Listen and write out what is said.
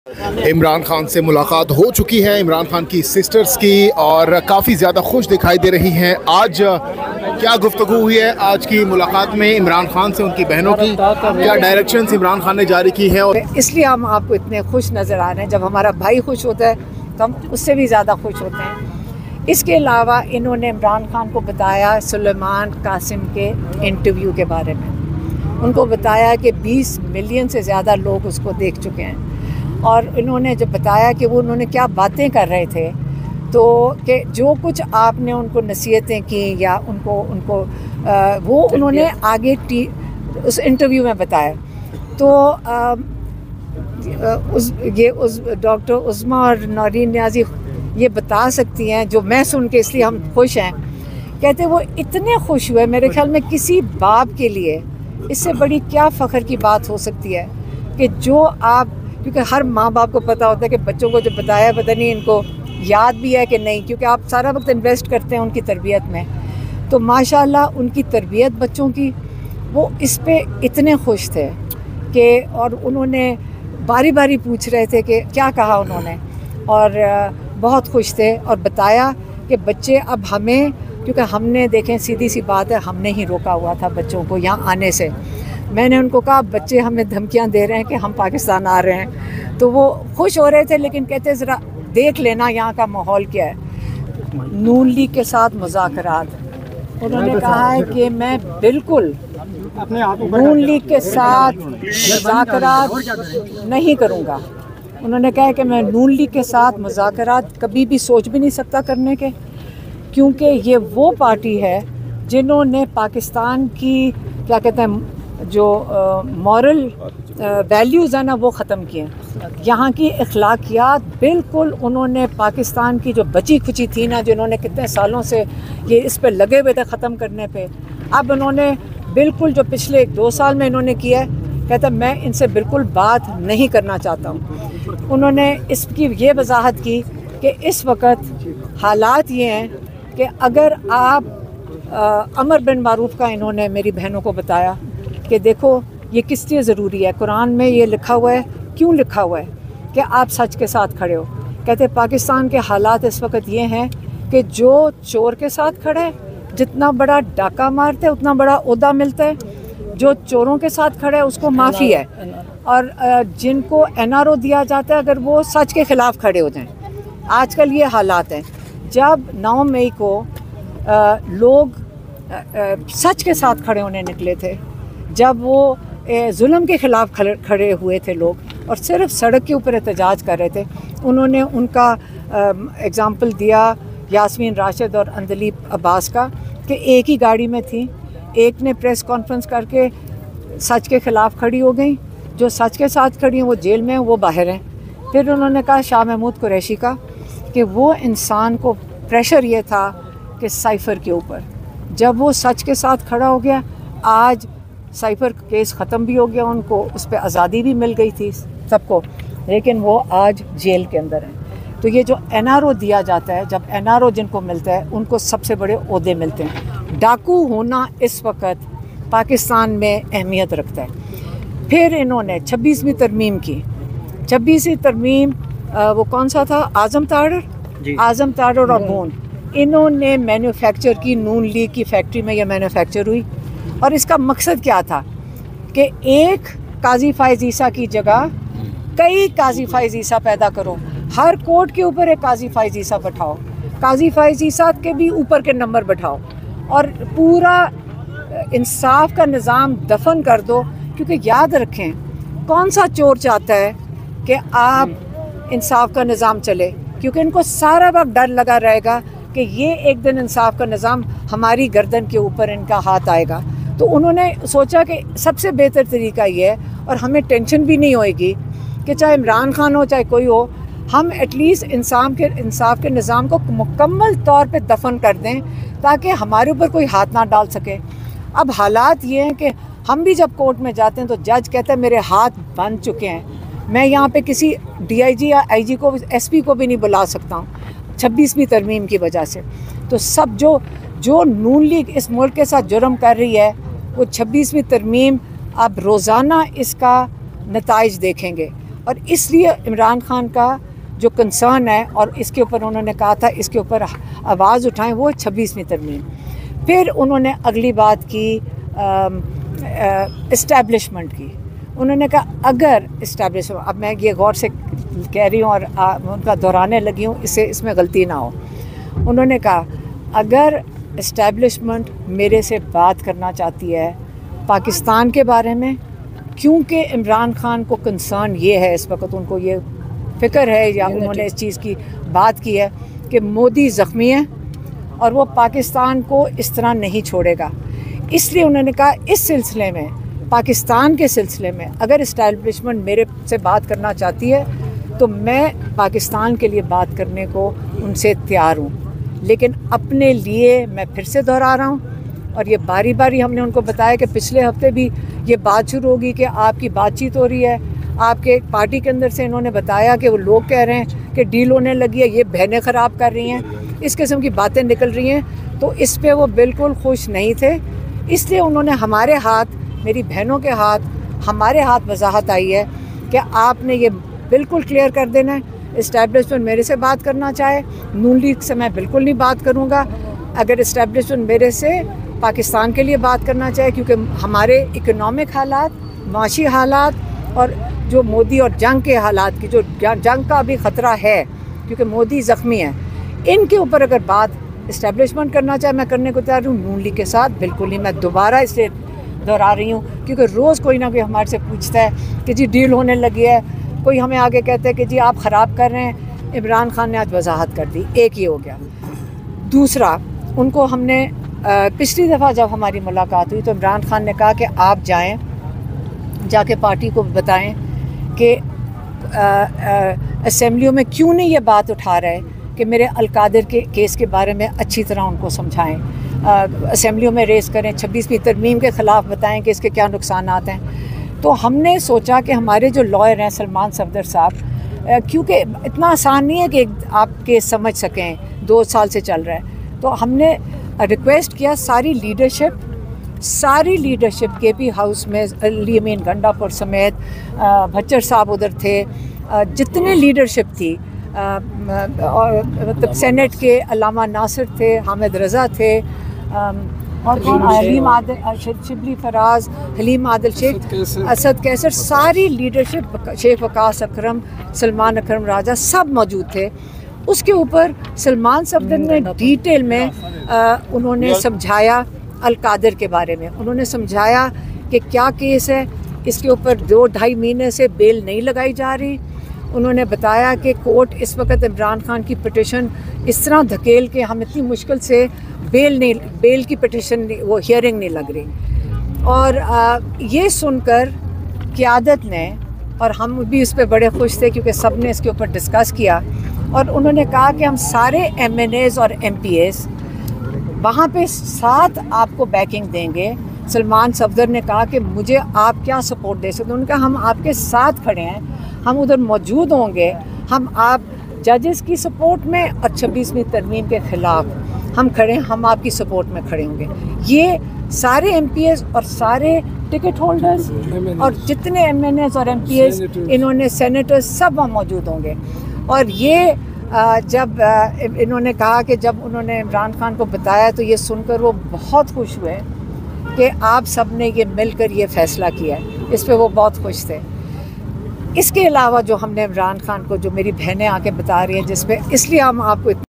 इमरान खान से मुलाकात हो चुकी है, इमरान खान की सिस्टर्स की, और काफ़ी ज़्यादा खुश दिखाई दे रही हैं। आज क्या गुफ्तगू हुई है आज की मुलाकात में इमरान खान से, उनकी बहनों की क्या डायरेक्शंस इमरान खान ने जारी की हैं? और इसलिए हम आपको इतने खुश नज़र आ रहे हैं। जब हमारा भाई खुश होता है तो हम उससे भी ज़्यादा खुश होते हैं। इसके अलावा इन्होंने इमरान खान को बताया सुलेमान कासिम के इंटरव्यू के बारे में। उनको बताया कि 20 मिलियन से ज़्यादा लोग उसको देख चुके हैं, और इन्होंने जब बताया कि वो उन्होंने क्या बातें कर रहे थे, तो कि जो कुछ आपने उनको नसीहतें की या उनको वो उन्होंने आगे उस इंटरव्यू में बताया। तो उस डॉक्टर उस्मा और नौरीन नियाज़ी ये बता सकती हैं, जो मैं सुन के इसलिए हम खुश हैं। कहते वो इतने खुश हुए, मेरे ख्याल में किसी बाप के लिए इससे बड़ी क्या फ़ख्र की बात हो सकती है कि जो आप, क्योंकि हर माँ बाप को पता होता है कि बच्चों को जब बताया पता नहीं इनको याद भी है कि नहीं, क्योंकि आप सारा वक्त इन्वेस्ट करते हैं उनकी तरबियत में। तो माशाल्लाह उनकी तरबियत बच्चों की, वो इस पे इतने खुश थे कि, और उन्होंने बारी बारी पूछ रहे थे कि क्या कहा उन्होंने, और बहुत खुश थे। और बताया कि बच्चे अब हमें, क्योंकि हमने देखें सीधी सी बात है, हमने ही रोका हुआ था बच्चों को यहाँ आने से। मैंने उनको कहा बच्चे हमें धमकियाँ दे रहे हैं कि हम पाकिस्तान आ रहे हैं, तो वो खुश हो रहे थे, लेकिन कहते ज़रा देख लेना यहाँ का माहौल क्या है। नून लीग के साथ मुज़ाकरात, उन्होंने कहा है कि मैं बिल्कुल नून लीग के साथ मुज़ाकरात नहीं करूँगा। उन्होंने कहा कि मैं नून लीग के साथ मुज़ाकरात कभी भी सोच भी नहीं सकता करने के, क्योंकि ये वो पार्टी है जिन्होंने पाकिस्तान की क्या कहते हैं जो मॉरल वैल्यूज़ है ना, वो ख़त्म किए। यहाँ की अखलाकियात बिल्कुल उन्होंने पाकिस्तान की जो बची खुची थी ना, जिन्होंने कितने सालों से ये इस पे लगे हुए थे ख़त्म करने पे, अब उन्होंने बिल्कुल जो पिछले 2 साल में इन्होंने किया है, कहता मैं इनसे बिल्कुल बात नहीं करना चाहता हूँ। उन्होंने इसकी ये वजाहत की कि इस वक्त हालात ये हैं कि अगर आप अमर बिन मारूफ का, इन्होंने मेरी बहनों को बताया कि देखो ये किस लिए ज़रूरी है, कुरान में ये लिखा हुआ है, क्यों लिखा हुआ है कि आप सच के साथ खड़े हो। कहते पाकिस्तान के हालात इस वक्त ये हैं कि जो चोर के साथ खड़ा है, जितना बड़ा डाका मारता है उतना बड़ा ओहदा मिलता है, जो चोरों के साथ खड़ा है उसको माफ़ी है, और जिनको NRO दिया जाता है अगर वो सच के ख़िलाफ़ खड़े हो जाएं। आजकल ये हालात हैं। जब 9 मई को लोग सच के साथ खड़े होने निकले थे, जब वो जुल्म के ख़िलाफ़ खड़े हुए थे लोग, और सिर्फ सड़क के ऊपर एहतजाज कर रहे थे, उन्होंने उनका एग्ज़ाम्पल दिया यास्मीन राशिद और अंदलीब अब्बास का, कि एक ही गाड़ी में थी, एक ने प्रेस कॉन्फ्रेंस करके सच के ख़िलाफ़ खड़ी हो गई, जो सच के साथ खड़ी हैं वो जेल में हैं, वो बाहर हैं। फिर उन्होंने कहा शाह महमूद कुरैशी का, कि वो इंसान को प्रेशर ये था कि साइफ़र के ऊपर, जब वो सच के साथ खड़ा हो गया, आज साइफ़र केस ख़त्म भी हो गया, उनको उस पर आज़ादी भी मिल गई थी सबको, लेकिन वो आज जेल के अंदर हैं। तो ये जो NRO दिया जाता है, जब NRO जिनको मिलता है उनको सबसे बड़े ओहदे मिलते हैं। डाकू होना इस वक्त पाकिस्तान में अहमियत रखता है। फिर इन्होंने 26वीं तरमीम की, 26वीं तरमीम वो कौन सा था, आज़म तारड़ और बून, इन्होंने मैन्युफैक्चर की, नून लीग की फैक्ट्री में यह मैन्युफैक्चर हुई। और इसका मकसद क्या था कि एक काजी फायज़ ईसा की जगह कई काजी फायज़ ईसा पैदा करो, हर कोर्ट के ऊपर एक काजी फायज़ ईसा बैठाओ, काजी फायज़ ईसा के भी ऊपर के नंबर बैठाओ, और पूरा इंसाफ का निज़ाम दफन कर दो। क्योंकि याद रखें, कौन सा चोर चाहता है कि आप इंसाफ का निज़ाम चले, क्योंकि इनको सारा वक्त डर लगा रहेगा कि ये एक दिन इंसाफ का निज़ाम हमारी गर्दन के ऊपर इनका हाथ आएगा। तो उन्होंने सोचा कि सबसे बेहतर तरीका ये है, और हमें टेंशन भी नहीं होएगी कि चाहे इमरान खान हो चाहे कोई हो, हम एटलीस्ट इंसाफ के निज़ाम को मुकम्मल तौर पे दफन कर दें, ताकि हमारे ऊपर कोई हाथ ना डाल सके। अब हालात ये हैं कि हम भी जब कोर्ट में जाते हैं तो जज कहता है मेरे हाथ बंध चुके हैं, मैं यहाँ पे किसी DIG या IG को, SP को भी नहीं बुला सकता हूँ 26वीं तरमीम की वजह से। तो सब जो नून लीग इस मुल्क के साथ जुर्म कर रही है, वो 26वीं तरमीम अब रोज़ाना इसका नताइज देखेंगे। और इसलिए इमरान खान का जो कंसर्न है और इसके ऊपर उन्होंने कहा था इसके ऊपर आवाज़ उठाएं, वो 26वीं तरमीम। फिर उन्होंने अगली बात की इस्टेब्लिशमेंट की। उन्होंने कहा अगर इस्टेब्लिशमेंट, अब मैं ये गौर से कह रही हूँ और उनका दोहराने लगी हूँ, इसमें गलती ना हो। उन्होंने कहा अगर इस्टेब्लिशमेंट मेरे से बात करना चाहती है पाकिस्तान के बारे में, क्योंकि इमरान खान को कंसर्न ये है, इस वक्त उनको ये फ़िक्र है या उन्होंने इस चीज़ की बात की है कि मोदी ज़ख्मी है और वो पाकिस्तान को इस तरह नहीं छोड़ेगा, इसलिए उन्होंने कहा इस सिलसिले में, पाकिस्तान के सिलसिले में अगर इस्टेब्लिशमेंट मेरे से बात करना चाहती है तो मैं पाकिस्तान के लिए बात करने को उनसे तैयार हूँ। लेकिन अपने लिए मैं फिर से दोहरा रहा हूँ, और ये बारी बारी हमने उनको बताया कि पिछले हफ्ते भी ये बात शुरू होगी कि आपकी बातचीत हो रही है, आपके पार्टी के अंदर से इन्होंने बताया कि वो लोग कह रहे हैं कि डील होने लगी है, ये बहनें ख़राब कर रही हैं, इस किस्म की बातें निकल रही हैं। तो इस पे वो बिल्कुल खुश नहीं थे, इसलिए उन्होंने हमारे हाथ, मेरी बहनों के हाथ, हमारे हाथ वजाहत आई है कि आपने ये बिल्कुल क्लियर कर देना है, इस्टेब्लिशमेंट मेरे से बात करना चाहे, नून लीग से मैं बिल्कुल नहीं बात करूँगा। अगर इस्टेब्लिशमेंट मेरे से पाकिस्तान के लिए बात करना चाहे, क्योंकि हमारे इकोनॉमिक हालात, माशी हालात और जो मोदी और जंग के हालात की, जो जंग का अभी ख़तरा है क्योंकि मोदी ज़ख्मी है, इनके ऊपर अगर बात इस्टेब्लिशमेंट करना चाहे मैं करने को तैयार हूँ। नून लीग के साथ बिल्कुल नहीं। मैं दोबारा इसलिए दोहरा रही हूँ क्योंकि रोज़ कोई ना कोई हमारे से पूछता है कि जी डील होने लगी है, कोई हमें आगे कहता है कि जी आप ख़राब कर रहे हैं। इमरान खान ने आज वजाहत कर दी, एक ही हो गया। दूसरा, उनको हमने पिछली दफ़ा जब हमारी मुलाकात हुई तो इमरान खान ने कहा कि आप जाके पार्टी को बताएं कि असेंबलियों में क्यों नहीं ये बात उठा रहे कि मेरे अलकादिर के केस के बारे में अच्छी तरह उनको समझाएं, असेंबलियों में रेस करें, 26वीं तरमीम के ख़िलाफ़ बताएं कि इसके क्या नुकसानात हैं। तो हमने सोचा कि हमारे जो लॉयर हैं सलमान सफदर साहब, क्योंकि इतना आसान नहीं है कि आप केस समझ सकें, 2 साल से चल रहा है, तो हमने रिक्वेस्ट किया सारी लीडरशिप के भी हाउस में, अली अमीन गंडापुर समेत, भच्चर साहब उधर थे, जितने लीडरशिप थी, और मतलब सेनेट के अलामा नासिर थे, हामिद रज़ा थे, और कौन, हलीम आदिल, शिबली फराज, हलीम आदिल शेख, असद कैसर, सारी लीडरशिप, शेख वकास अकरम, सलमान अकरम राजा, सब मौजूद थे। उसके ऊपर सलमान सफदर ने डिटेल में उन्होंने समझाया अलकादिर के बारे में। उन्होंने समझाया कि क्या केस है, इसके ऊपर 2-2.5 महीने से बेल नहीं लगाई जा रही। उन्होंने बताया कि कोर्ट इस वक्त इमरान खान की पिटिशन इस तरह धकेल के हम इतनी मुश्किल से बेल की पिटिशन, वो हियरिंग नहीं लग रही। और ये सुनकर क़यादत ने, और हम भी इस पर बड़े खुश थे क्योंकि सब ने इसके ऊपर डिस्कस किया, और उन्होंने कहा कि हम सारे MNAs और MPAs वहाँ पे साथ आपको बैकिंग देंगे। सलमान सफदर ने कहा कि मुझे आप क्या सपोर्ट दे सकते हैं। उन्होंने कहा हम आपके साथ खड़े हैं, हम उधर मौजूद होंगे, हम आप जजेस की सपोर्ट में और 26वीं तरमीम के ख़िलाफ़ हम खड़े हैं, हम आपकी सपोर्ट में खड़े होंगे। ये सारे MPAs और सारे टिकट होल्डर्स और जितने MNAs और MPAs, इन्होंने सेनेटर्स, सब वहाँ मौजूद होंगे। और ये जब इन्होंने कहा कि जब उन्होंने इमरान खान को बताया तो ये सुनकर वो बहुत खुश हुए कि आप सब ने ये मिलकर ये फ़ैसला किया है, इस पे वो बहुत खुश थे। इसके अलावा जो हमने इमरान खान को, जो मेरी बहनें आके बता रही हैं, जिसमें इसलिए हम आपको